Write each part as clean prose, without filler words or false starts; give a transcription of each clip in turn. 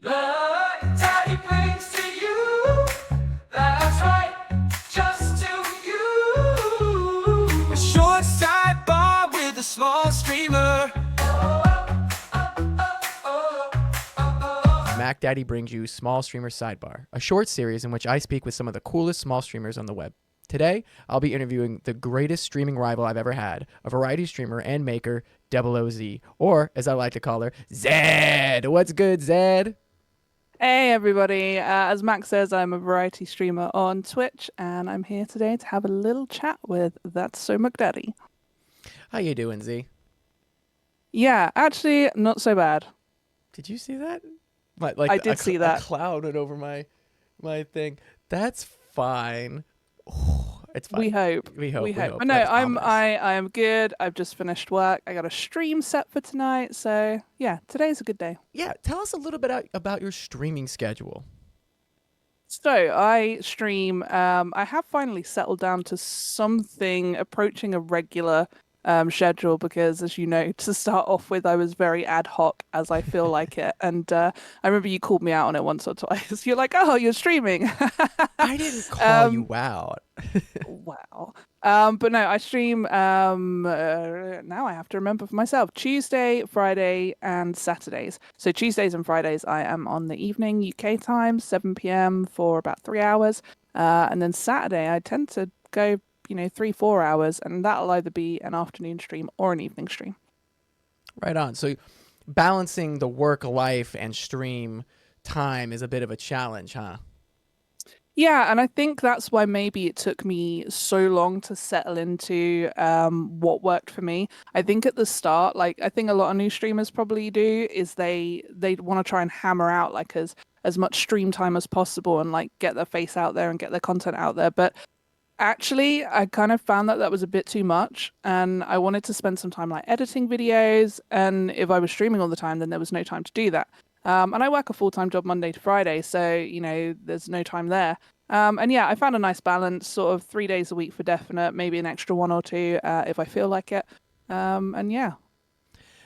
MacDaddy brings to you. That's right, just to you. A short sidebar with a small streamer. MacDaddy Brings You Small Streamer Sidebar, a short series in which I speak with some of the coolest small streamers on the web. Today, I'll be interviewing the greatest streaming rival I've ever had, a variety streamer and maker, OUT, or as I like to call her, Zed. What's good, Zed? Hey everybody, as Max says, I'm a variety streamer on Twitch, and I'm here today to have a little chat with That's So McDaddy. How you doing, Z? Yeah, actually, not so bad. Did you see that? I did see that. A cloud went over my thing. That's fine. It's fine. We hope. We hope. But no, That was I'm ominous. I am good. I've just finished work. I got a stream set for tonight, so yeah, today's a good day. Yeah, tell us a little bit about your streaming schedule. So I stream. I have finally settled down to something approaching a regular schedule because, as you know, to start off with, I was very ad hoc as I feel like it. And I remember you called me out on it once or twice. You're like, "Oh, you're streaming." I didn't call you out. Wow. But no, I stream. Now I have to remember for myself: Tuesday, Friday, and Saturdays. So Tuesdays and Fridays, I am on the evening UK time, 7 p.m. for about 3 hours, and then Saturday, I tend to go, 3-4 hours, and that'll either be an afternoon stream or an evening stream. Right on. So balancing the work life and stream time is a bit of a challenge, huh? Yeah, and I think that's why maybe it took me so long to settle into what worked for me. I think at the start, like I think a lot of new streamers probably do, is they want to try and hammer out like as much stream time as possible and like get their face out there and get their content out there. But actually, I kind of found that was a bit too much, and I wanted to spend some time like editing videos. And if I was streaming all the time, then there was no time to do that. And I work a full-time job Monday to Friday, so there's no time there. And yeah, I found a nice balance, sort of 3 days a week for definite, maybe an extra one or two if I feel like it. And yeah.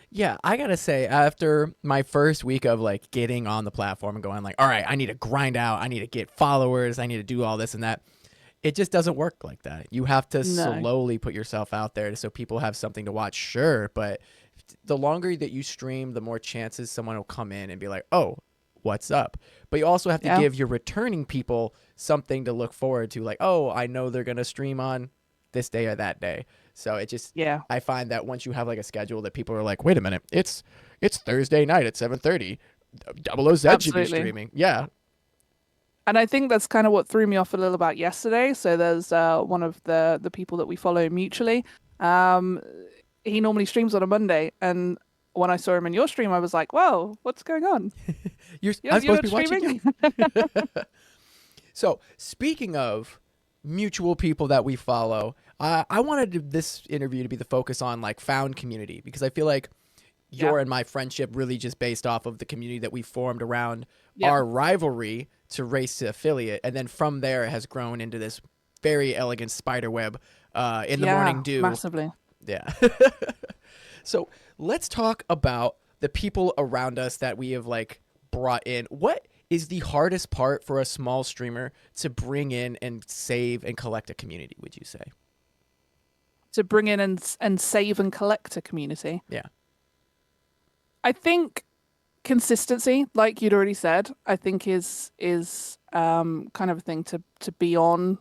Yeah, I gotta say, after my first week of like getting on the platform and going like, all right, I need to grind out, I need to get followers, I need to do all this and that. It just doesn't work like that. You have to slowly put yourself out there so people have something to watch, sure, but the longer that you stream, the more chances someone will come in and be like, oh, what's up? But you also have to give your returning people something to look forward to, like, oh, I know they're going to stream on this day or that day. So it just, I find that once you have like a schedule that people are like, wait a minute, it's Thursday night at 7:30. OUT should be streaming. Yeah. And I think that's kind of what threw me off a little about yesterday. So there's one of the people that we follow mutually. He normally streams on a Monday, and when I saw him in your stream, I was like, "Whoa, what's going on? I'm supposed to be streaming?" watching. So speaking of mutual people that we follow, I wanted this interview to be the focus on like found community, because I feel like your and my friendship really just based off of the community that we formed around our rivalry to race to affiliate, and then from there it has grown into this very elegant spider web in the morning dew. Massively. Yeah. So let's talk about the people around us that we have like brought in. What is the hardest part for a small streamer to bring in and save and collect a community, would you say? To bring in and save and collect a community. Yeah. I think consistency, like you'd already said, I think is kind of a thing to be on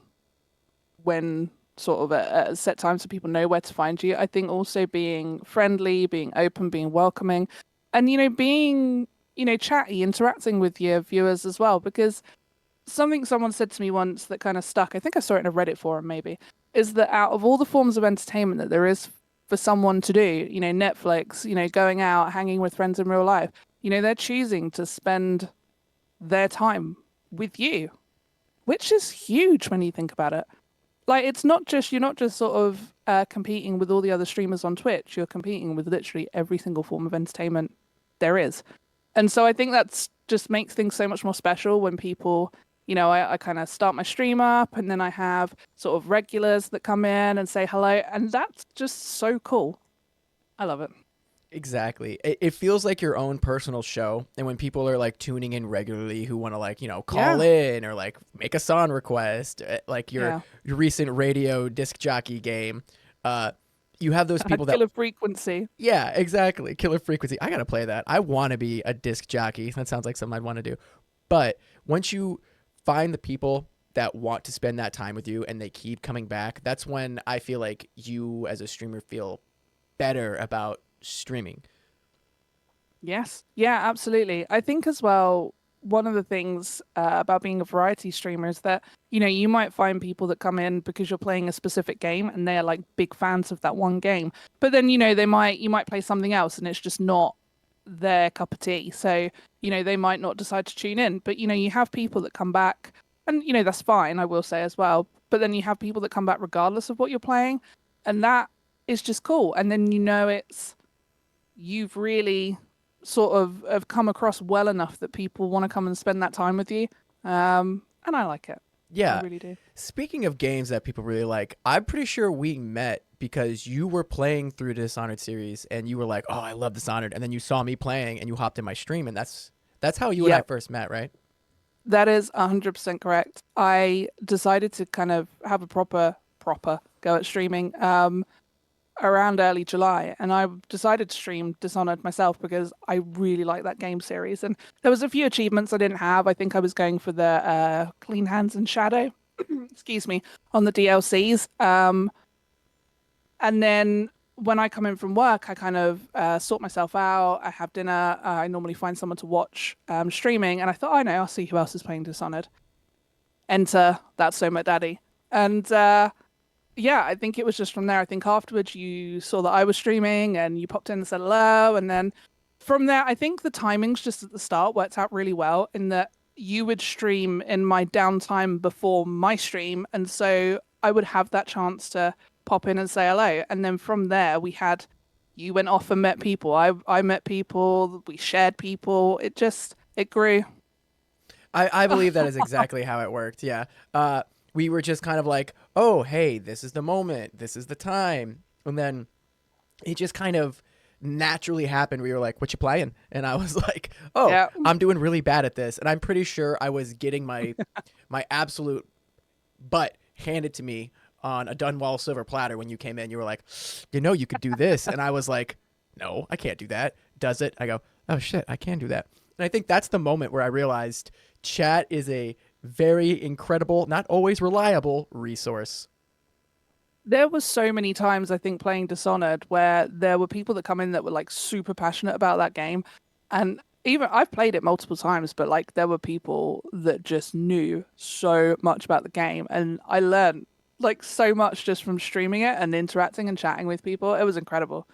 when sort of at set times so people know where to find you. I think also being friendly, being open, being welcoming, and being chatty, interacting with your viewers as well, because something someone said to me once that kind of stuck, I think I saw it in a Reddit forum maybe, is that out of all the forms of entertainment that there is for someone to do, Netflix, going out, hanging with friends in real life, they're choosing to spend their time with you, which is huge when you think about it. Like, you're not just sort of competing with all the other streamers on Twitch. You're competing with literally every single form of entertainment there is. And so I think that's just makes things so much more special when people, I kind of start my stream up and then I have sort of regulars that come in and say hello. And that's just so cool. I love it. Exactly. It feels like your own personal show. And when people are like tuning in regularly who want to like, call Yeah, in or like make a song request, like yeah. your recent radio disc jockey game, uh, you have those people that, Killer frequency. yeah, exactly. Killer frequency. I got to play that. I want to be a disc jockey. That sounds like something I'd want to do. But once you find the people that want to spend that time with you and they keep coming back, that's when I feel like you as a streamer feel better about streaming. Yes. Yeah, absolutely. I think as well, one of the things about being a variety streamer is that, you might find people that come in because you're playing a specific game and they're like big fans of that one game. But then, you might play something else and it's just not their cup of tea. So, they might not decide to tune in. But, you have people that come back and, that's fine, I will say as well. But then you have people that come back regardless of what you're playing. And that is just cool. And then, you've really sort of have come across well enough that people want to come and spend that time with you. And I like it. I Yeah. really do. Speaking of games that people really like, I'm pretty sure we met because you were playing through the Dishonored series and you were like, "Oh, I love Dishonored," and then you saw me playing and you hopped in my stream, and that's how you and I Yep, first met, right? that is 100% correct. I decided to kind of have a proper go at streaming around early July, and I decided to stream Dishonored myself because I really like that game series. And there was a few achievements I didn't have. I think I was going for the Clean Hands and Shadow, excuse me, on the DLCs. And then when I come in from work, I kind of sort myself out. I have dinner. I normally find someone to watch streaming, and I thought, I know, I'll see who else is playing Dishonored. Enter That's So MacDaddy, and yeah, I think it was just from there. I think afterwards you saw that I was streaming and you popped in and said hello. And then from there, I think the timings just at the start worked out really well in that you would stream in my downtime before my stream. And so I would have that chance to pop in and say hello. And then from there, you went off and met people. I met people, we shared people. It grew. I believe that is exactly how it worked. Yeah. We were just kind of like, "Oh, hey, this is the moment. This is the time." And then it just kind of naturally happened. We were like, "What you playing?" And I was like, "Oh, Yeah. I'm doing really bad at this." And I'm pretty sure I was getting my absolute butt handed to me on a Dunwall silver platter when you came in. You were like, "You could do this." And I was like, "No, I can't do that." Does it? I go, "Oh shit, I can do that." And I think that's the moment where I realized chat is a very incredible, not always reliable resource. There was so many times I think playing Dishonored where there were people that come in that were like super passionate about that game, and even I've played it multiple times, but like there were people that just knew so much about the game, and I learned like so much just from streaming it and interacting and chatting with people. It was incredible.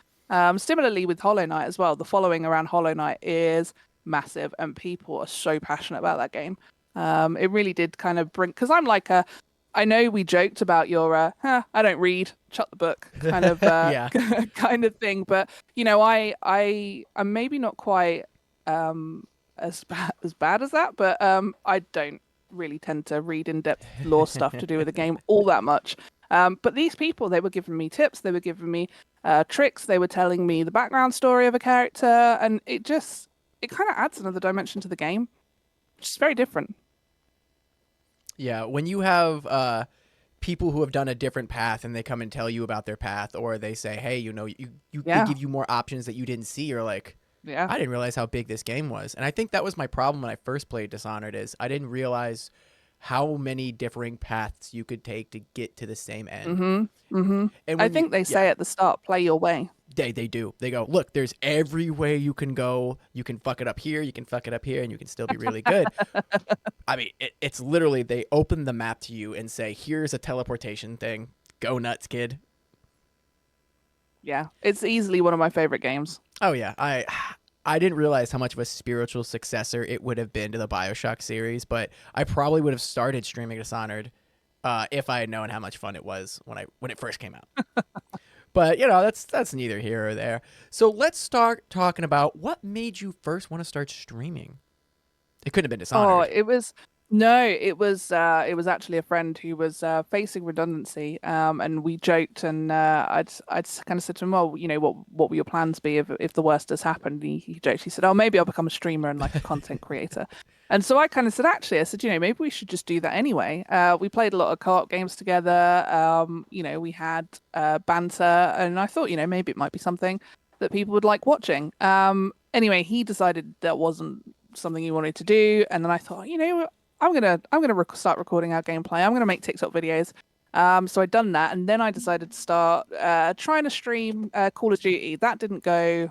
Similarly with Hollow Knight as well, the following around Hollow Knight is massive, and people are so passionate about that game. It really did kind of bring, because I'm like a, I know we joked about your I don't read, shut the book kind of Yeah. kind of thing, but I'm maybe not quite as bad as that, but I don't really tend to read in-depth lore stuff to do with the game all that much. But these people, they were giving me tips, they were giving me tricks, they were telling me the background story of a character, and it kind of adds another dimension to the game, which is very different. Yeah, when you have people who have done a different path and they come and tell you about their path, or they say, "Hey, they Yeah, give you more options that you didn't see," you're like, yeah. "I didn't realize how big this game was." And I think that was my problem when I first played Dishonored is I didn't realize how many differing paths you could take to get to the same end. Mm-hmm. Mm-hmm. And I when you think they yeah, say at the start, play your way. they do. They go, "Look, there's every way you can go. You can fuck it up here, you can fuck it up here, and you can still be really good." I mean, it's literally they open the map to you and say, "Here's a teleportation thing. Go nuts, kid." Yeah, it's easily one of my favorite games. Oh yeah, I didn't realize how much of a spiritual successor it would have been to the BioShock series, but I probably would have started streaming Dishonored if I had known how much fun it was when it first came out. But that's neither here or there. So let's start talking about what made you first want to start streaming. It couldn't have been Oh, Dishonored. it was No, it was actually a friend who was facing redundancy, and we joked, and I'd kind of said to him, well, what will your plans be if the worst has happened? He joked, he said, oh, maybe I'll become a streamer and like a content creator. And so I kind of said, actually, I said, maybe we should just do that anyway. We played a lot of co-op games together. We had banter, and I thought, maybe it might be something that people would like watching. Anyway, he decided that wasn't something he wanted to do, and then I thought, I'm gonna start recording our gameplay. I'm gonna make TikTok videos. So I'd done that, and then I decided to start trying to stream Call of Duty. That didn't go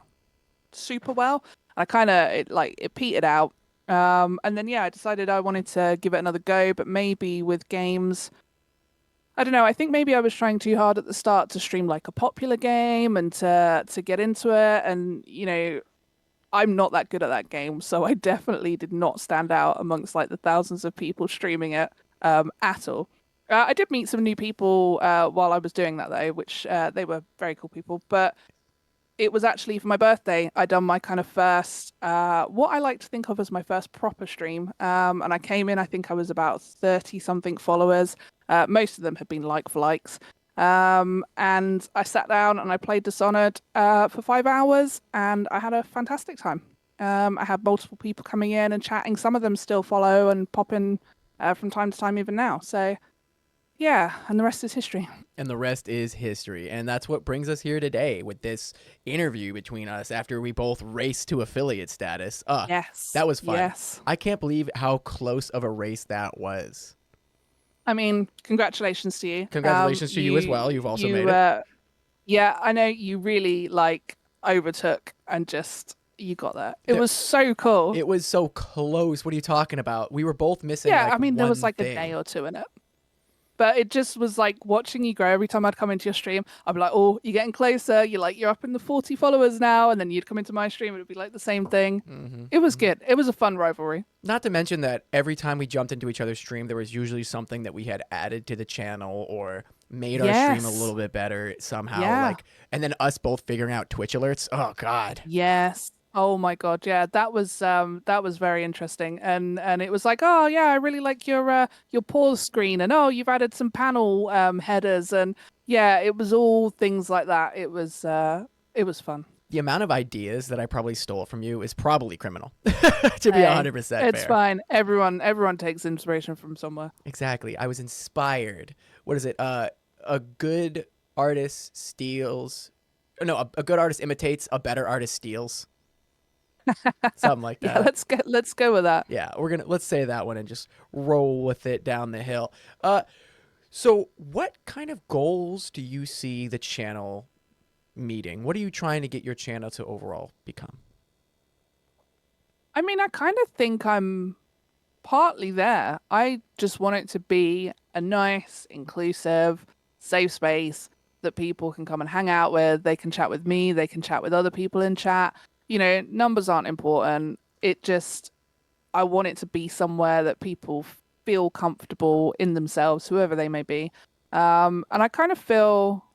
super well. I kind of it petered out. And then I decided I wanted to give it another go, but maybe with games. I don't know. I think maybe I was trying too hard at the start to stream like a popular game and to get into it, and I'm not that good at that game, so I definitely did not stand out amongst like the thousands of people streaming it at all. I did meet some new people while I was doing that though, which they were very cool people. But it was actually for my birthday. I done my kind of first, what I like to think of as my first proper stream. And I came in, I think I was about 30 something followers. Most of them had been like for likes. And I sat down and I played Dishonored for 5 hours, and I had a fantastic time. I had multiple people coming in and chatting. Some of them still follow and pop in from time to time even now. So yeah, and the rest is history. And the rest is history. And that's what brings us here today with this interview between us after we both raced to affiliate status. Yes. That was fun. Yes. I can't believe how close of a race that was. I mean, congratulations to you. Congratulations to you as well. You've also made it. Yeah, I know you really overtook and just you got there. It was so cool. It was so close. What are you talking about? We were both missing. Yeah, I mean, there was one a day or two in it. But it just was like watching you grow. Every time I'd come into your stream, I'd be like, oh, you're getting closer. You're up in the 40 followers now. And then you'd come into my stream, it would be like the same thing. Mm-hmm. It was good. It was a fun rivalry. Not to mention that every time we jumped into each other's stream, there was usually something that we had added to the channel or made our stream a little bit better somehow. Yeah. And then us both figuring out Twitch alerts. Oh, God. Yes. Oh my God, yeah, that was very interesting, and it was like, oh yeah, I really like your pause screen, and oh, you've added some panel headers, and yeah, it was all things like that. It was fun. The amount of ideas that I probably stole from you is probably criminal. To be 100% fair. It's fine. Everyone takes inspiration from somewhere. Exactly. I was inspired. What is it? A good artist steals. No, a good artist imitates. A better artist steals. Something like that. Yeah, let's go with that. Yeah, let's say that one and just roll with it down the hill. So what kind of goals do you see the channel meeting? What are you trying to get your channel to overall become? I mean, I kind of think I'm partly there. I just want it to be a nice, inclusive, safe space that people can come and hang out with. They can chat with me. They can chat with other people in chat. Numbers aren't important. I want it to be somewhere that people feel comfortable in themselves, whoever they may be. And I kind of feel,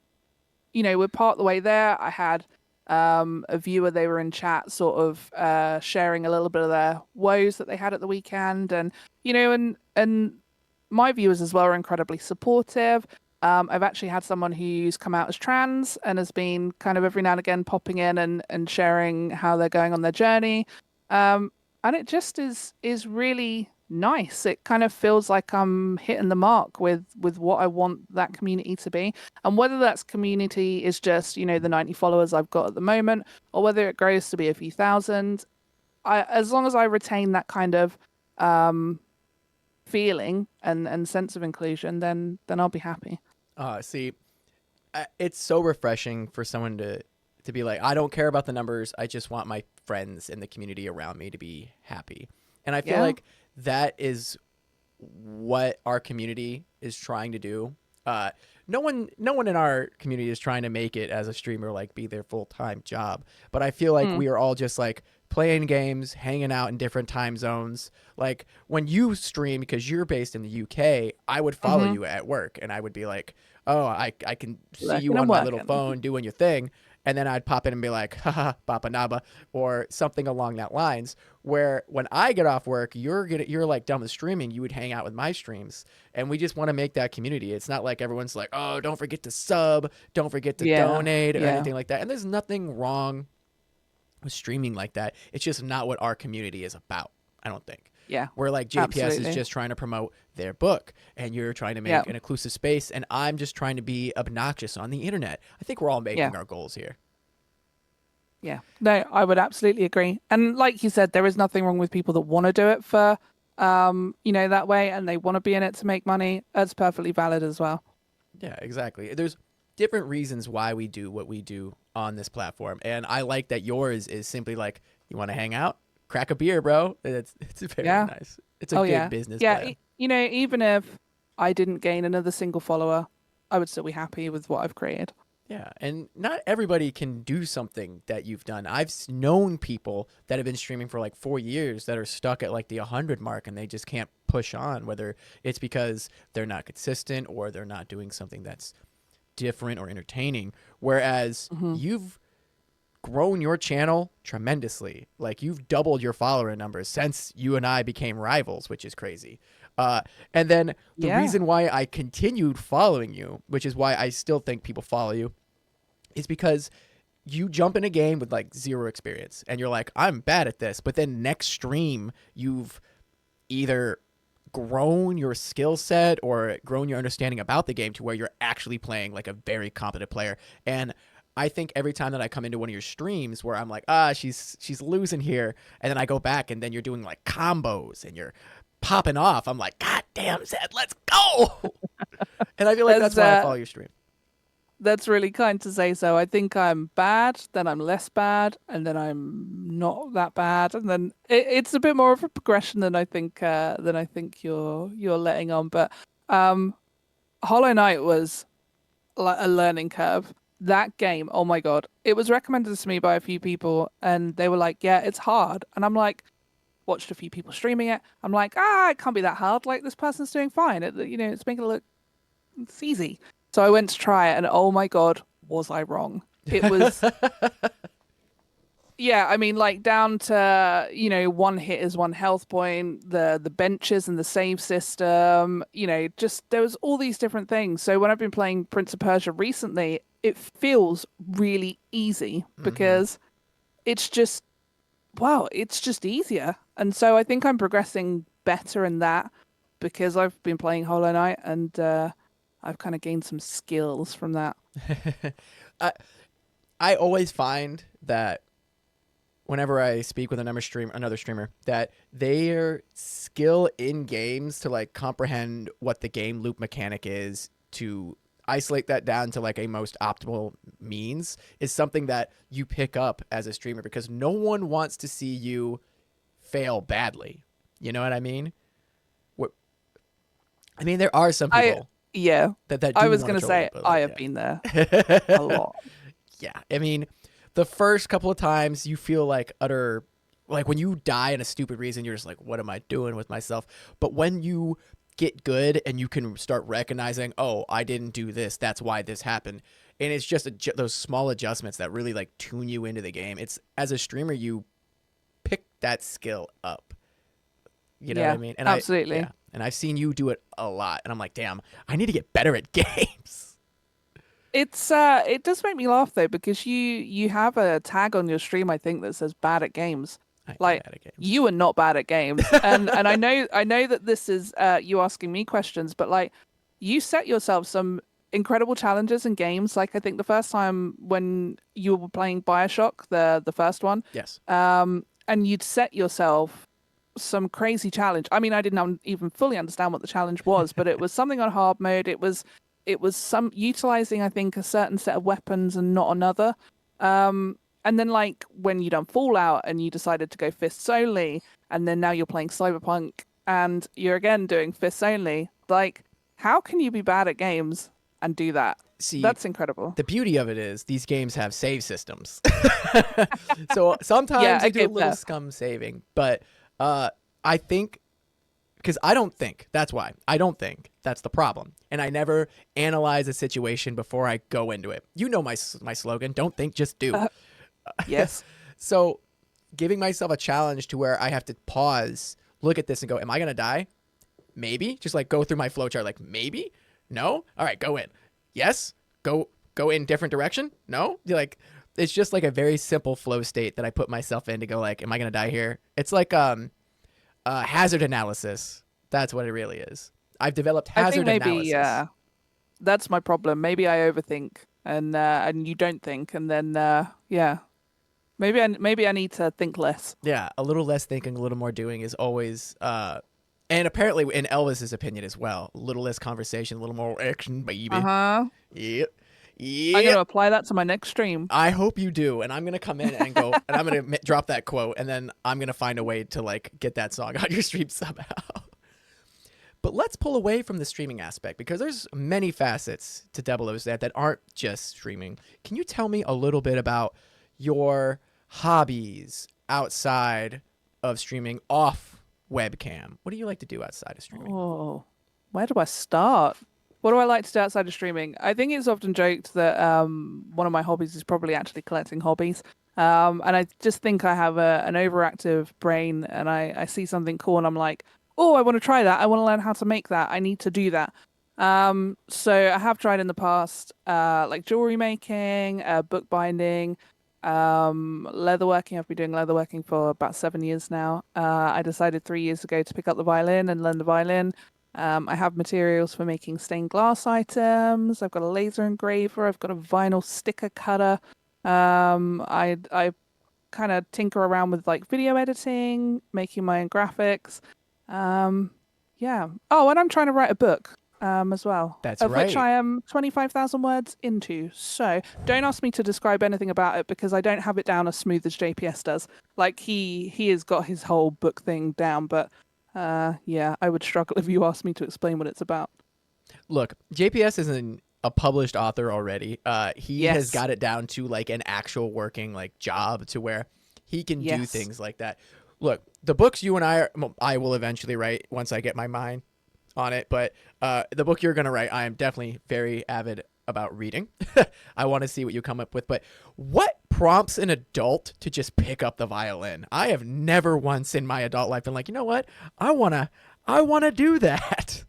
we're part of the way there. I had a viewer, they were in chat sort of sharing a little bit of their woes that they had at the weekend. And, and my viewers as well are incredibly supportive. I've actually had someone who's come out as trans and has been kind of every now and again popping in and sharing how they're going on their journey. And it just is really nice. It kind of feels like I'm hitting the mark with what I want that community to be. And whether that's community is just, the 90 followers I've got at the moment, or whether it grows to be a few thousand, as long as I retain that kind of feeling and sense of inclusion, then I'll be happy. See, it's so refreshing for someone to be like, I don't care about the numbers. I just want my friends and the community around me to be happy. And I feel like that is what our community is trying to do. No one in our community is trying to make it as a streamer, be their full-time job. But I feel like we are all just playing games, hanging out in different time zones. Like when you stream, because you're based in the UK, I would follow you at work and I would be like, oh, I can see you on my little phone doing your thing. and then I'd pop in and be like, haha, Bapa Naba, or something along that lines. Where when I get off work, you're like done with streaming, you would hang out with my streams, and we just want to make that community. It's not like everyone's like, oh, don't forget to sub, don't forget to donate or anything like that. And there's nothing wrong with streaming like that. It's just not what our community is about, I don't think. Yeah. Where like JPS is just trying to promote their book, and you're trying to make an inclusive space, and I'm just trying to be obnoxious on the internet. I think we're all making our goals here. Yeah. No, I would absolutely agree. And like you said, there is nothing wrong with people that want to do it for, that way, and they want to be in it to make money. That's perfectly valid as well. Yeah, exactly. There's different reasons why we do what we do on this platform, and I like that yours is simply like, you want to hang out? Crack a beer, bro. It's very nice. It's a good business plan. Even if I didn't gain another single follower, I would still be happy with what I've created. Yeah, and not everybody can do something that you've done. I've known people that have been streaming for like 4 years that are stuck at like the 100 mark, and they just can't push on, whether it's because they're not consistent or they're not doing something that's different or entertaining. Whereas you've grown your channel tremendously. Like, you've doubled your follower numbers since you and I became rivals, which is crazy. And then the reason why I continued following you, which is why I still think people follow you, is because you jump in a game with like 0 experience and you're like, I'm bad at this. But then next stream, you've either grown your skill set or grown your understanding about the game to where you're actually playing like a very competent player. And I think every time that I come into one of your streams where I'm like, she's losing here, and then I go back and then you're doing like combos and you're popping off, I'm like, God damn, Zed, let's go. And I feel like that's why I follow your stream. That's really kind to say so. I think I'm bad, then I'm less bad, and then I'm not that bad, and then it's a bit more of a progression than I think you're letting on. But Hollow Knight was like a learning curve. That game, oh my God, it was recommended to me by a few people, and they were like, yeah, it's hard. And I'm like, watched a few people streaming it. I'm like, it can't be that hard. Like, this person's doing fine. It's making it look, it's easy. So I went to try it, and oh my God, was I wrong? It was, yeah, I mean, like, down to, one hit is 1 health point, the benches and the save system, just there was all these different things. So when I've been playing Prince of Persia recently, it feels really easy because it's just, it's just easier. And so I think I'm progressing better in that because I've been playing Hollow Knight, and I've kind of gained some skills from that. I always find that whenever I speak with another streamer, that their skill in games to like comprehend what the game loop mechanic is, to isolate that down to like a most optimal means, is something that you pick up as a streamer, because no one wants to see you fail badly. You know what I mean? There are some people. That do I was going to say, I have been there a lot. Yeah. I mean, the first couple of times you feel like when you die in a stupid reason, you're just like, what am I doing with myself? But when you get good and you can start recognizing, oh, I didn't do this, that's why this happened. And it's just those small adjustments that really like tune you into the game. It's, as a streamer, you pick that skill up. You know what I mean? And absolutely. And I've seen you do it a lot, and I'm like, damn, I need to get better at games. It does make me laugh though, because you have a tag on your stream, I think, that says bad at games. Like, bad at games. You are not bad at games. and I know that this is you asking me questions, but like, you set yourself some incredible challenges in games. Like, I think the first time when you were playing BioShock, the first one. Yes. And you'd set yourself some crazy challenge. I mean, I didn't even fully understand what the challenge was, but it was something on hard mode. It was some utilizing, I think, a certain set of weapons and not another. And then like when you done Fallout and you decided to go fists only, and then now you're playing Cyberpunk and you're again doing fists only. Like, how can you be bad at games and do that? See, that's incredible. The beauty of it is these games have save systems. So sometimes you do a little scum saving, but I think, because I don't think that's why. I don't think that's the problem. And I never analyze a situation before I go into it. You know my slogan, don't think, just do. Yes. So giving myself a challenge to where I have to pause, look at this and go, am I going to die? Maybe. Just like go through my flowchart, like maybe? No? All right, go in. Yes? Go in different direction? No? You're like, it's just like a very simple flow state that I put myself in to go like, am I going to die here? It's like hazard analysis. That's what it really is. I've developed hazard I think maybe analysis. that's my problem. Maybe I overthink and you don't think, and then yeah, maybe I need to think less. Yeah, a little less thinking, a little more doing is always and apparently in Elvis's opinion as well, a little less conversation, a little more action, baby. Uh-huh. Yep. I'm Yep. gonna apply that to my next stream. I hope you do, and I'm gonna come in and go, and I'm gonna drop that quote, and then I'm gonna find a way to like get that song on your stream somehow. But let's pull away from the streaming aspect because there's many facets to OUT that aren't just streaming. Can you tell me a little bit about your hobbies outside of streaming, off webcam? What do you like to do outside of streaming? Oh, where do I start? What do I like to do outside of streaming? I think it's often joked that one of my hobbies is probably actually collecting hobbies. And I just think I have an overactive brain, and I see something cool and I'm like, oh, I want to try that. I want to learn how to make that. I need to do that. So I have tried in the past, like jewelry making, bookbinding, leatherworking. I've been doing leatherworking for about 7 years now. I decided 3 years ago to pick up the violin and learn the violin. I have materials for making stained glass items. I've got a laser engraver. I've got a vinyl sticker cutter. I kind of tinker around with like video editing, making my own graphics. Yeah. Oh, and I'm trying to write a book as well. That's of right. which I am 25,000 words into. So don't ask me to describe anything about it because I don't have it down as smooth as JPS does. Like he has got his whole book thing down, but yeah, I would struggle if you asked me to explain what it's about. Look, JPS is a published author already. He Yes. has got it down to like an actual working like job to where he can do Yes. things like that. Look, the books you and I will eventually write once I get my mind on it. But the book you're gonna write, I am definitely very avid about reading. I want to see what you come up with. But what prompts an adult to just pick up the violin? I have never once in my adult life been like, you know what? I wanna do that.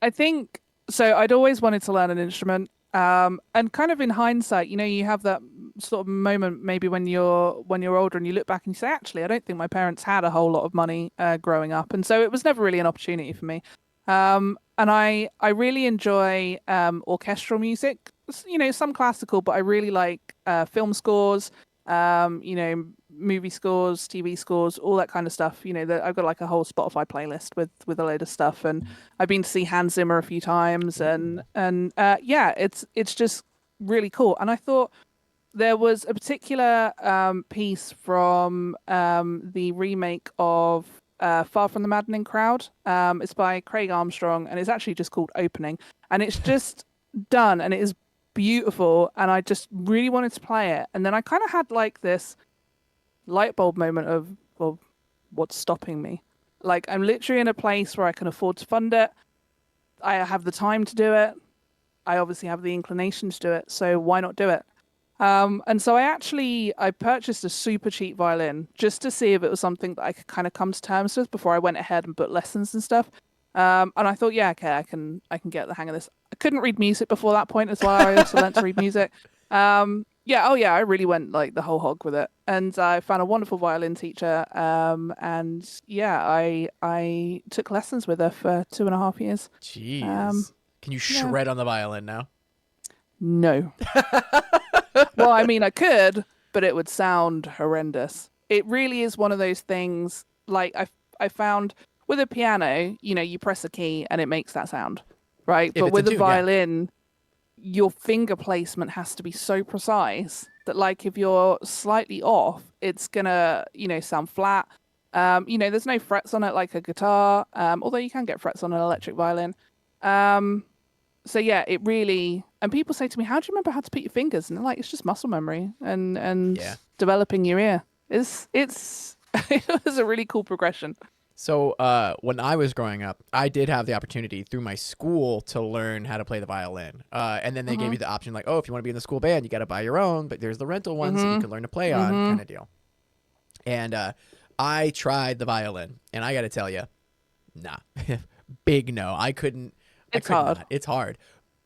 I think so. I'd always wanted to learn an instrument. And kind of in hindsight, you know, you have that sort of moment maybe when you're older and you look back and you say, actually, I don't think my parents had a whole lot of money growing up, and so it was never really an opportunity for me. And I really enjoy orchestral music, you know, some classical, but I really like film scores, you know, movie scores, TV scores, all that kind of stuff. You know, I've got like a whole Spotify playlist with a load of stuff, and I've been to see Hans Zimmer a few times, and yeah, it's just really cool. And I thought there was a particular piece from the remake of Far from the Maddening Crowd. It's by Craig Armstrong, and it's actually just called Opening, and it's just done, and it is beautiful, and I just really wanted to play it. And then I kind of had like this light bulb moment of, well, what's stopping me? Like, I'm literally in a place where I can afford to fund it. I have the time to do it. I obviously have the inclination to do it, so why not do it? And so I purchased a super cheap violin just to see if it was something that I could kind of come to terms with before I went ahead and booked lessons and stuff. And I thought, yeah, okay, I can get the hang of this. I couldn't read music before that point as well. I also learned to read music. Yeah, oh yeah, I really went like the whole hog with it, and I found a wonderful violin teacher. And yeah, I took lessons with her for 2.5 years. Jeez. Can you shred on the violin now? No. Well, I mean, I could, but it would sound horrendous. It really is one of those things. Like I found with a piano, you know, you press a key and it makes that sound, right? If But it's with a a tune, yeah. violin, your finger placement has to be so precise that, like, if you're slightly off, it's gonna, you know, sound flat. You know, there's no frets on it like a guitar, although you can get frets on an electric violin. So yeah, it really. And people say to me, "How do you remember how to put your fingers?" And they're like, "It's just muscle memory and Yeah. developing your ear." It was a really cool progression. So when I was growing up, I did have the opportunity through my school to learn how to play the violin. And then they gave Mhm. you the option like, oh, if you want to be in the school band, you got to buy your own, but there's the rental ones that you Mhm. can learn to play on kind Mhm. of deal. And I tried the violin, and I got to tell you, nah, big no. I It's could hard. not. It's hard.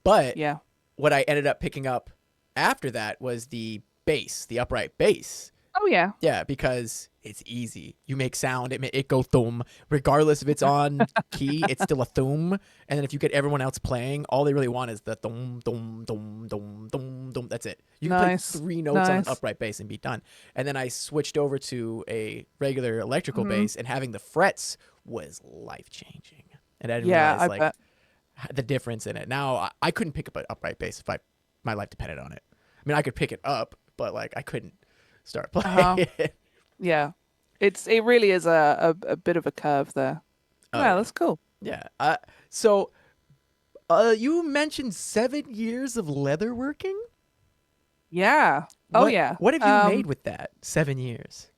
But Yeah. what I ended up picking up after that was the bass, the upright bass. Oh yeah. Yeah, because it's easy. You make sound, it go thum. Regardless if it's on key, it's still a thum. And then if you get everyone else playing, all they really want is the thum, thum, thum, thum, thum, thum. That's it. You can play Nice. 3 notes on an Nice. upright bass and be done. And then I switched over to a regular electrical Mhm. bass, and having the frets was life changing. And I didn't Yeah, realize I like bet. the difference in it. Now I couldn't pick up an upright bass if my life depended on it. I mean, I could pick it up, but like I couldn't start Uh-huh. playing. Yeah. It really is a bit of a curve there. Oh Wow, yeah. that's cool. Yeah. So, you mentioned 7 years of leather working. Yeah. Oh What yeah. What have you made with that 7 years?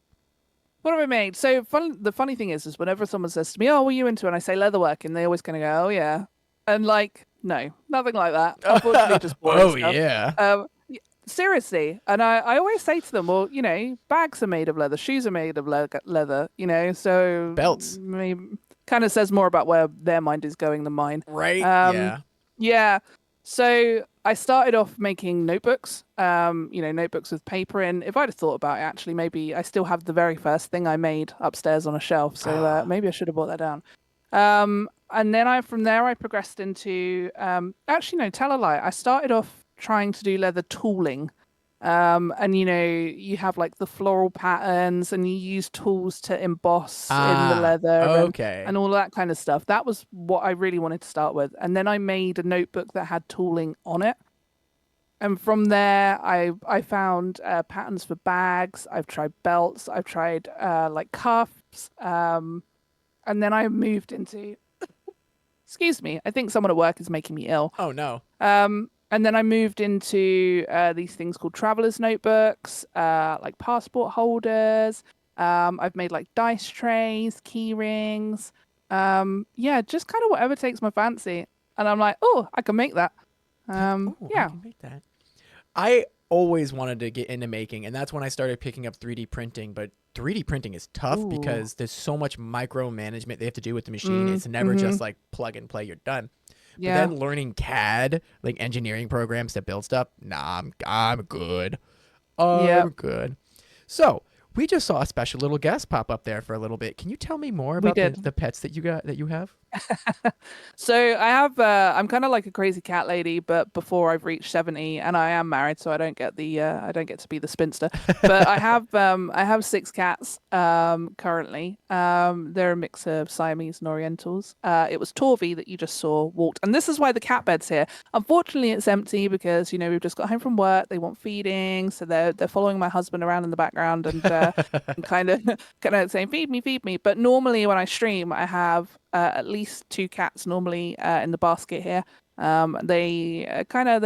What have I made? So the funny thing is whenever someone says to me, "Oh, what are you into?" and I say leatherworking, they always kind of go, "Oh yeah," and like, no, nothing like that. Unfortunately, just boring Oh stuff. yeah. Seriously, and I always say to them, well, bags are made of leather, shoes are made of leather, so Belts. maybe kind of says more about where their mind is going than mine. Right? Um, Yeah. yeah. So I started off making notebooks, notebooks with paper in. If I'd have thought about it, actually, maybe I still have the very first thing I made upstairs on a shelf. So Ah. maybe I should have brought that down. And then from there I progressed into actually no, tell a lie. I started off trying to do leather tooling. And you have like the floral patterns and you use tools to emboss in the Ah. leather and Okay. all that kind of stuff. That was what I really wanted to start with. And then I made a notebook that had tooling on it. And from there, I found patterns for bags. I've tried belts. I've tried like cuffs. And then I moved into, excuse me, I think someone at work is making me ill. Oh no. And then I moved into these things called traveler's notebooks, like passport holders. I've made like dice trays, key rings. Yeah, just kind of whatever takes my fancy. And I'm like, oh, I can make that. Oh, I Yeah. can make that. I always wanted to get into making, and that's when I started picking up 3D printing. But 3D printing is tough Ooh. because there's so much micromanagement they have to do with the machine. Mm, It's never mm-hmm. just like plug and play, you're done. But Yeah. then learning CAD, like engineering programs to build stuff, nah, I'm good. Yep. I'm good. So we just saw a special little guest pop up there for a little bit. Can you tell me more We about the, did. the pets that you have? So I have I'm kind of like a crazy cat lady, but before I've reached 70 and I am married, so I don't get to be the spinster. But I have 6 cats currently. They're a mix of Siamese and Orientals. It was Torvi that you just saw walked, and this is why the cat bed's here. Unfortunately, it's empty because we've just got home from work. They want feeding, so they're following my husband around in the background and kind of saying feed me, feed me. But normally when I stream, I have at least 2 cats normally in the basket here. They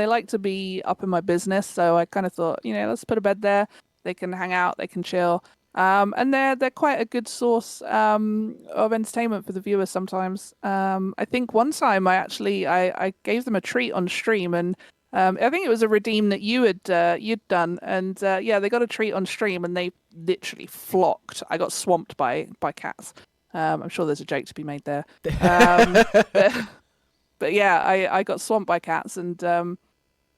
like to be up in my business, so I kind of thought, let's put a bed there. They can hang out, they can chill. And they're quite a good source of entertainment for the viewers sometimes. I think one time I gave them a treat on stream, and I think it was a redeem that you'd done, and yeah, they got a treat on stream, and they literally flocked. I got swamped by cats. I'm sure there's a joke to be made there. But, but yeah, I got swamped by cats, and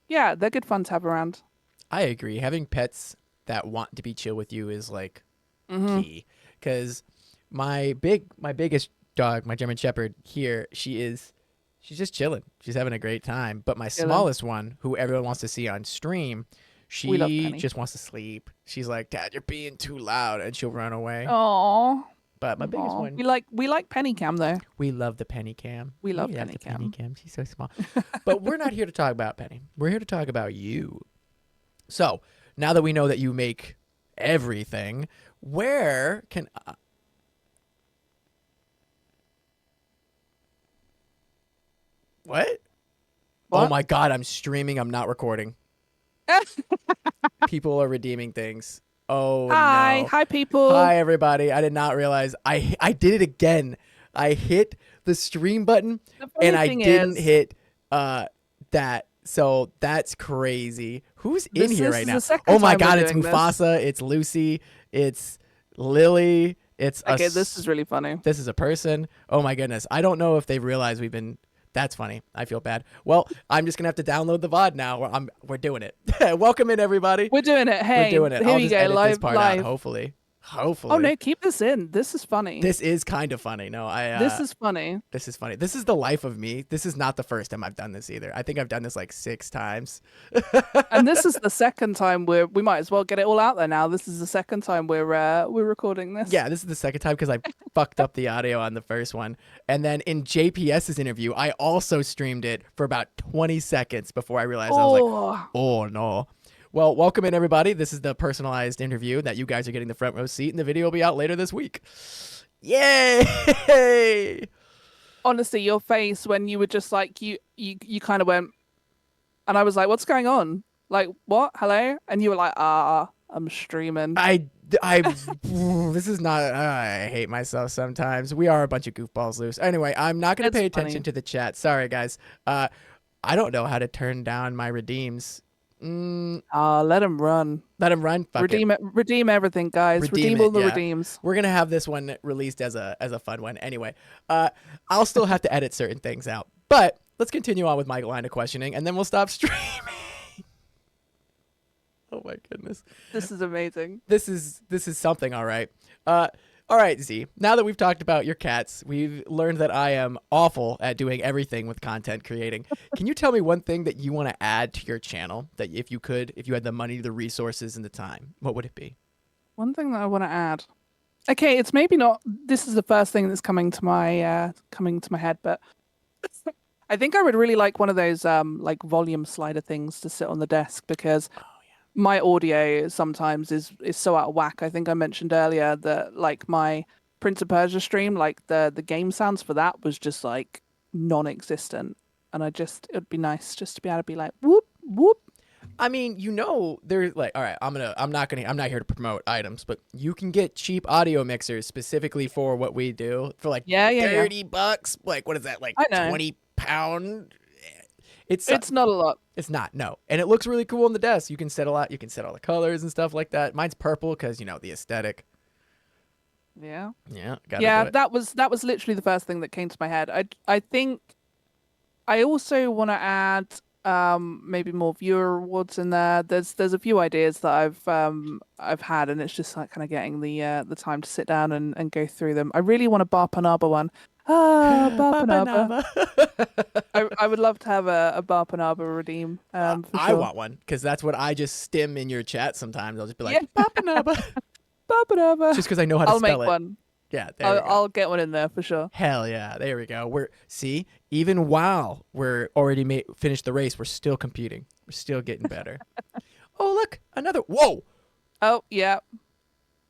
yeah, they're good fun to have around. I agree. Having pets that want to be chill with you is like Hmm. key. Because my biggest dog, my German Shepherd here, she's just chilling. She's having a great time. But my Chilling. smallest one, who everyone wants to see on stream, We love she Penny. just wants to sleep. She's like, Dad, you're being too loud, and she'll run away. Oh, But my biggest oh, one, we like Penny Cam though. we love the Penny Cam. We love love Penny the Penny Cam. Cam. She's so small. But we're not here to talk about Penny. We're here to talk about you. So now that we know that you make everything, where can what? Oh What? my God, I'm streaming. I'm not recording. People are redeeming things. Oh Hi, no. hi, people. Hi everybody. I did not realize I did it again. I hit the stream button The funny and I thing didn't is, hit that. So that's crazy. Who's in this here this right is now? the second Oh my time we're god, it's doing this. Mufasa, it's Lucy, it's Lily, it's Okay, this is really funny. this is a person. Oh my goodness. I don't know if they realize we've been. That's funny. I feel bad. Well, I'm just gonna have to download the VOD now. We're doing it. Welcome in everybody. We're doing it. Hey, We're doing it. here I'll we just go. edit this Live, part out. live. Hopefully. Oh no, keep this in. This is funny. This is kind of funny. No, This is funny. this is funny. This is the life of me. This is not the first time I've done this either. I think I've done this like 6 times. And this is the second time we might as well get it all out there now. This is the second time we're recording this. Yeah, this is the second time because I fucked up the audio on the first one. And then in JPS's interview, I also streamed it for about 20 seconds before I realized I was like, oh no. Well, welcome in everybody. This is the personalized interview that you guys are getting the front row seat, and the video will be out later this week. Yay! Honestly, your face when you were just like you kind of went, and I was like, "What's going on? Like, what? Hello?" And you were like, I'm streaming." This is not. I hate myself sometimes. We are a bunch of goofballs loose. Anyway, I'm not going to It's pay attention funny. to the chat. Sorry, guys. I don't know how to turn down my redeems. Let him run. Let him run. Fuck it. Redeem everything, guys. Redeem Redeem all it, the yeah. redeems. We're gonna have this one released as a fun one. Anyway, I'll still have to edit certain things out. But let's continue on with my line of questioning, and then we'll stop streaming. Oh my goodness. This is amazing. This is something, all right. All right, Z. Now that we've talked about your cats, we've learned that I am awful at doing everything with content creating. Can you tell me one thing that you want to add to your channel that if you had the money, the resources, and the time, what would it be? One thing that I want to add. Okay, it's maybe not. This is the first thing that's coming to my head, but I think I would really like one of those like volume slider things to sit on the desk because my audio sometimes is so out of whack. I think I mentioned earlier that like my Prince of Persia stream, like the game sounds for that was just like non-existent, and it'd be nice just to be able to be like whoop whoop. I mean, there's like, all right, I'm not here to promote items, but you can get cheap audio mixers specifically for what we do for like $30. Like, what is that? Like I know. £20? It's not a lot. It's not, no. And it looks really cool on the desk. You can set a lot. You can set all the colors and stuff like that. Mine's purple because, the aesthetic. Yeah. Yeah. Yeah, that was literally the first thing that came to my head. I think I also want to add maybe more viewer rewards in there. There's a few ideas that I've had, and it's just like kind of getting the time to sit down and go through them. I really want a Barpanaba one. Barpanaba. I would love to have a Barpanaba redeem. For sure. I want one because that's what I just stim in your chat sometimes. I'll just be like, Barpanaba. Barpanaba. Just because I know how to I'll spell make it. one. Yeah, there we go. I'll get one in there for sure. Hell yeah, there we go. Even while we're already finished the race, we're still competing. We're still getting better. Oh, look, another. Whoa. Oh, yeah.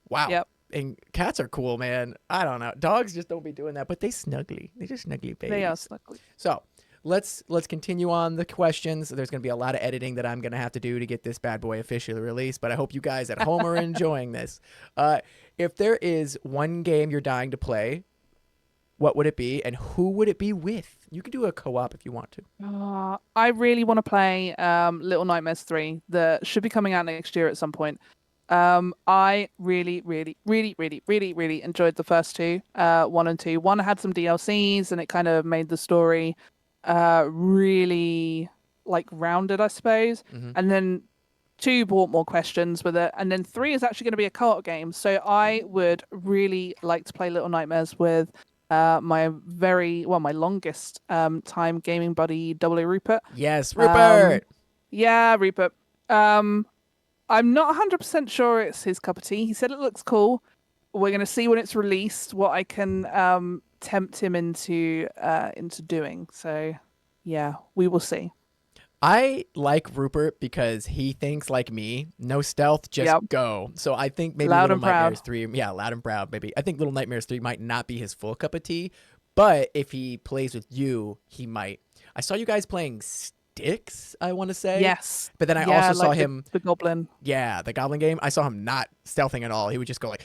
Wow. Yep. And cats are cool, man. I don't know. Dogs just don't be doing that, but they snuggly. They're just snuggly babies. They are snuggly. So let's continue on the questions. There's going to be a lot of editing that I'm going to have to do to get this bad boy officially released, but I hope you guys at home are enjoying this. If there is one game you're dying to play, what would it be, and who would it be with? You could do a co-op if you want to. I really want to play Little Nightmares 3 that should be coming out next year at some point. I really enjoyed the first two, 1 and 2. 1 had some DLCs and it kind of made the story really like rounded, I suppose. Mm-hmm. And then 2 brought more questions with it, and then 3 is actually going to be a co-op game. So I would really like to play Little Nightmares with my longest time gaming buddy, Double Rupert. Yes, Rupert. Yeah, Rupert. I'm not 100% sure it's his cup of tea. He said it looks cool. We're going to see when it's released what I can tempt him into doing. So, yeah, we will see. I like Rupert because he thinks like me. No stealth, just go. So I think maybe Loud Little and proud. Nightmares 3, yeah, loud and proud, maybe. I think Little Nightmares 3 might not be his full cup of tea, but if he plays with you, he might. I saw you guys playing Dix, I want to say. Yes. But then I Yeah, also saw like him. the goblin. Yeah, the Goblin game. I saw him not stealthing at all. He would just go like,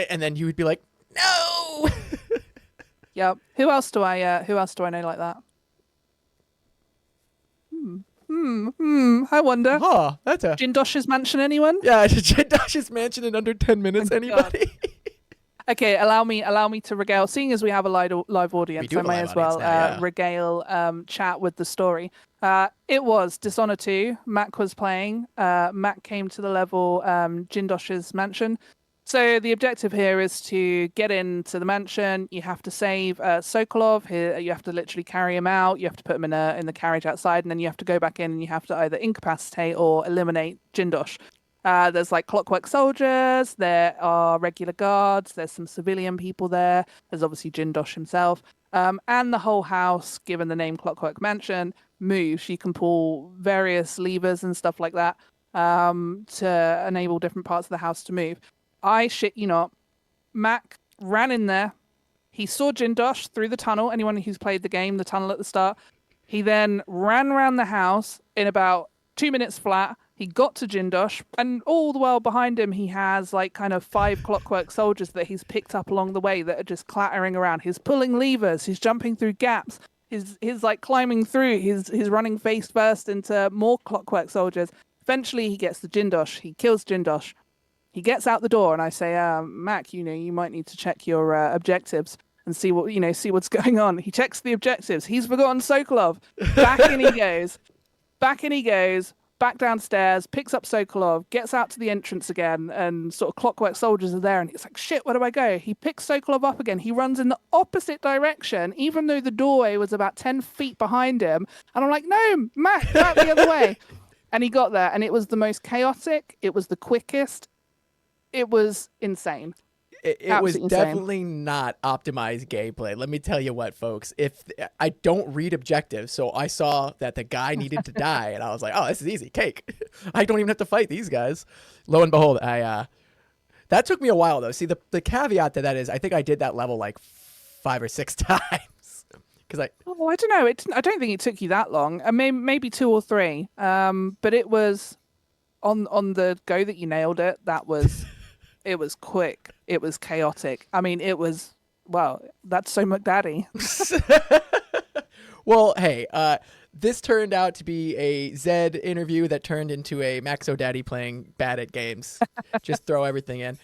and then he would be like, no. Yep. Who else do I know like that? I wonder. Huh, that's a Jindosh's mansion, anyone? yeah. Dash's mansion in under 10 minutes. Oh, Anybody? Okay, allow me to regale. Seeing as we have a live audience, do I have a may live as well audience now, yeah. regale chat with the story. It was Dishonored 2. Mac was playing. Mac came to the level Jindosh's mansion. So the objective here is to get into the mansion. You have to save Sokolov. Here, you have to literally carry him out. You have to put him in the carriage outside, and then you have to go back in and you have to either incapacitate or eliminate Jindosh. There's like clockwork soldiers, there are regular guards, there's some civilian people there, there's obviously Jindosh himself, and the whole house, given the name Clockwork Mansion, moves. You can pull various levers and stuff like that to enable different parts of the house to move. I shit you not, Mac ran in there, he saw Jindosh through the tunnel, anyone who's played the game, the tunnel at the start, he then ran around the house in about 2 minutes flat. He got to Jindosh, and all the while behind him, he has like kind of 5 clockwork soldiers that he's picked up along the way that are just clattering around. He's pulling levers, he's jumping through gaps, he's like climbing through, he's running face first into more clockwork soldiers. Eventually, he gets to Jindosh, he kills Jindosh, he gets out the door, and I say, Mac, you might need to check your objectives and see what's going on. He checks the objectives. He's forgotten Sokolov. Back in he goes. Back downstairs, picks up Sokolov, gets out to the entrance again, and sort of clockwork soldiers are there, and he's like, shit, where do I go? He picks Sokolov up again. He runs in the opposite direction, even though the doorway was about 10 feet behind him. And I'm like, no, Matt, back the other way. And he got there, and it was the most chaotic. It was the quickest. It was insane. It was definitely not optimized gameplay. Let me tell you what, folks. If I don't read objectives, so I saw that the guy needed to die, and I was like, "Oh, this is easy, cake. I don't even have to fight these guys." Lo and behold, that took me a while though. See, the caveat to that is, I think I did that level like 5 or 6 times because I don't know. I don't think it took you that long. Maybe 2 or 3. But it was on the go that you nailed it. That was. It was quick. It was chaotic. I mean, it was, well, that's so MacDaddy. Well, hey, this turned out to be a Zed interview that turned into a MacDaddy playing bad at games. Just throw everything in.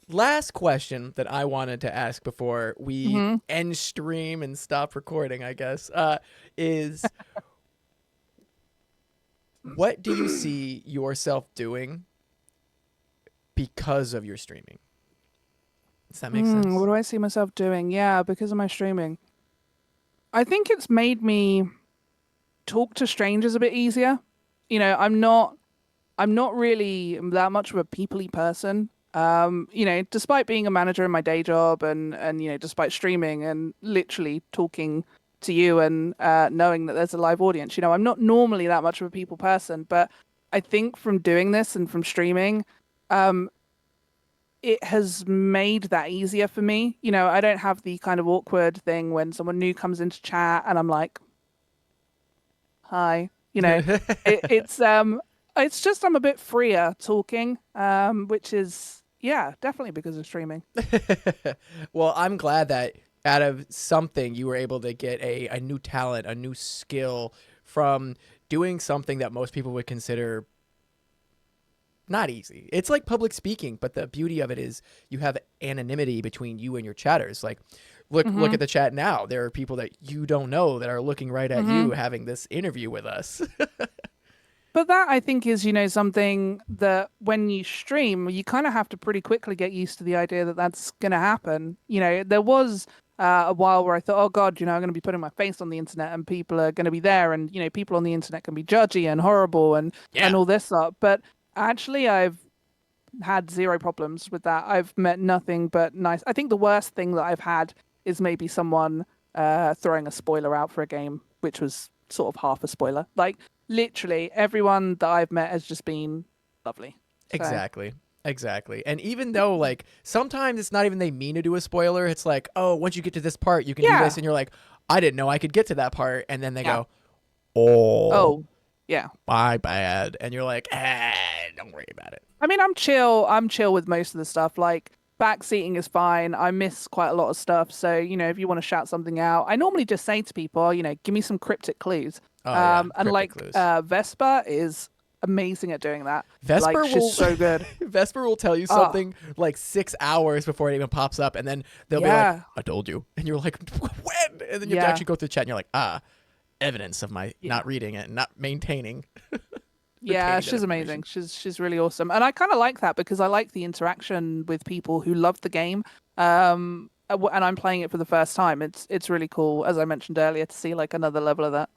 Last question that I wanted to ask before we end stream and stop recording, I guess, is what do you see yourself doing because of your streaming? Does that make sense? What do I see myself doing? Yeah, because of my streaming. I think it's made me talk to strangers a bit easier. I'm not really that much of a people-y person. Despite being a manager in my day job and despite streaming and literally talking to you and knowing that there's a live audience, I'm not normally that much of a people person, but I think from doing this and from streaming, it has made that easier for me. I don't have the kind of awkward thing when someone new comes into chat and I'm like, hi, it's just, I'm a bit freer talking, which is, yeah, definitely because of streaming. Well, I'm glad that out of something you were able to get a new talent, a new skill from doing something that most people would consider not easy. It's like public speaking, but the beauty of it is you have anonymity between you and your chatters. Like, look at the chat now. There are people that you don't know that are looking right at you having this interview with us. But that, I think, is, something that when you stream, you kind of have to pretty quickly get used to the idea that that's going to happen. There was a while where I thought, oh, God, I'm going to be putting my face on the internet and people are going to be there. And, people on the internet can be judgy and horrible and all this stuff. But actually, I've had 0 problems with that. I've met nothing but nice. I think the worst thing that I've had is maybe someone throwing a spoiler out for a game, which was sort of half a spoiler. Like, literally, everyone that I've met has just been lovely. So. Exactly. And even though, like, sometimes it's not even they mean to do a spoiler. It's like, oh, once you get to this part, you can do this. And you're like, I didn't know I could get to that part. And then they Yeah. go, oh, Oh, yeah. my bad. And you're like, don't worry about it. I mean, I'm chill. I'm chill with most of the stuff. Like backseating is fine. I miss quite a lot of stuff. So, if you want to shout something out, I normally just say to people, give me some cryptic clues. Oh, yeah, And cryptic like clues. Vesper is amazing at doing that. Vesper like, will she's so good. Vesper will tell you Oh. something like 6 hours before it even pops up, and then they'll be like, Yeah. "I told you," and you're like, "When?" And then you have to Yeah. actually go through the chat, and you're like, evidence of my not reading it and not maintaining. Yeah, retaining that she's amazing. information. She's really awesome, and I kind of like that because I like the interaction with people who love the game. And I'm playing it for the first time. It's really cool, as I mentioned earlier, to see like another level of that.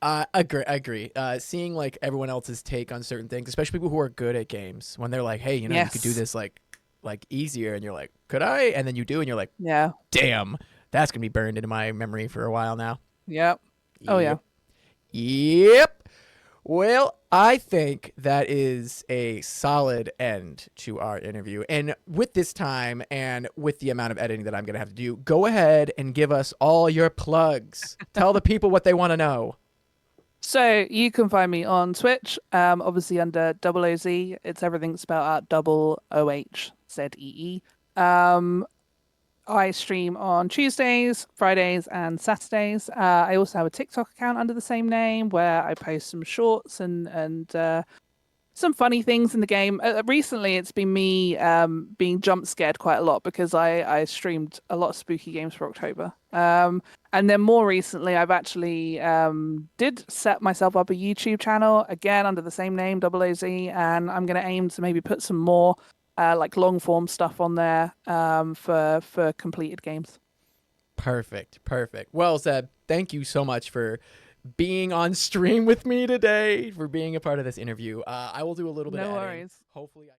I agree. Seeing like everyone else's take on certain things, especially people who are good at games, when they're like, "Hey, you could do Yes. this like easier," and you're like, "Could I?" And then you do, and you're like, Yeah. "Damn, that's gonna be burned into my memory for a while now." Yep. Oh yeah. Yep. Well, I think that is a solid end to our interview. And with this time and with the amount of editing that I'm going to have to do, go ahead and give us all your plugs. Tell the people what they want to know. So you can find me on Twitch, obviously under OUT. It's everything spelled out OUTZEE. I stream on Tuesdays, Fridays, and Saturdays. I also have a TikTok account under the same name where I post some shorts and some funny things in the game. Recently, it's been me being jump scared quite a lot because I streamed a lot of spooky games for October. And then more recently, I've actually did set myself up a YouTube channel again under the same name, OUTZEE, and I'm going to aim to maybe put some more like long form stuff on there for completed games. Perfect. Well, Zeb, thank you so much for being on stream with me today, for being a part of this interview. I will do a little bit of No editing. worries. Hopefully.